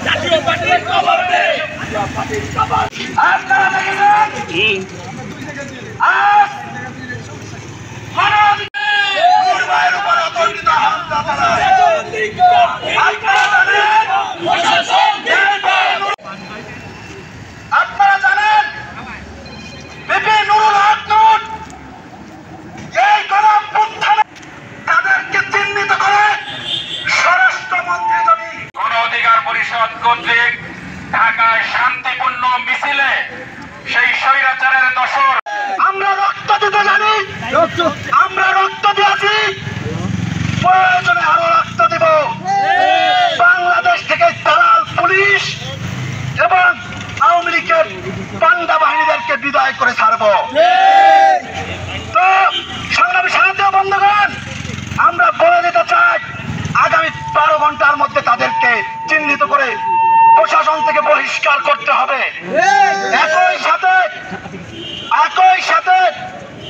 জাতীয় পার্টির খবর নেই। আপনারা দেখেছেন আজ মানবাধিকারের উপর অতর্কিত হামলা চালায়। আপনারা জানেন বিপি নুরুল হক নূর এই গণঅভ্যুত্থানে তাদেরকে চিহ্নিত করে স্বরাষ্ট্রমন্ত্রী যদি গণ অধিকার পরিষদ কর্তৃক ঢাকায় শান্তিপূর্ণ মিছিলে সেই স্বৈরাচারের দোসর আমরা রক্ত দিতে জানি, আমরা রক্ত দিয়েছি, প্রয়োজনে আরো রক্ত দিব। বাংলাদেশ থেকে দালাল পুলিশ এবং আওয়ামী লীগের পান্ডা বাহিনীদেরকে বিদায় করে ছাড়বো। তো সংগ্রামী সাহায্য বন্ধুগণ, আমরা বলে দিতে চাই আগামী 12 ঘন্টার মধ্যে তাদেরকে চিহ্নিত করে প্রশাসন থেকে বহিষ্কার করতে হবে। একই সাথে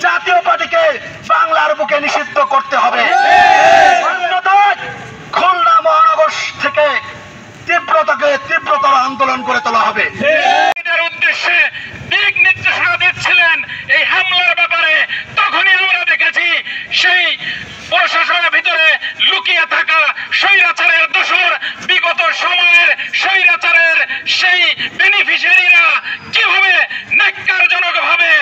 জাতীয় পার্টিকে বাংলার বুকে নিষিদ্ধ করতে হবে। অন্যথায় খুলনা মহানগর থেকে তীব্রতর আন্দোলন করে তোলা হবে। এর উদ্দেশ্যে দিক নির্দেশনা দিচ্ছিলেন এই হামলার ব্যাপারে, তখনই আমরা দেখেছি সেই প্রশাসনের ভিতরে লুকিয়ে থাকা স্বৈরাচারের দোসর, বিগত সময়ের স্বৈরাচারের সেই বেনিফিশিয়ারিরা কিভাবে ন্যাক্কারজনক ভাবে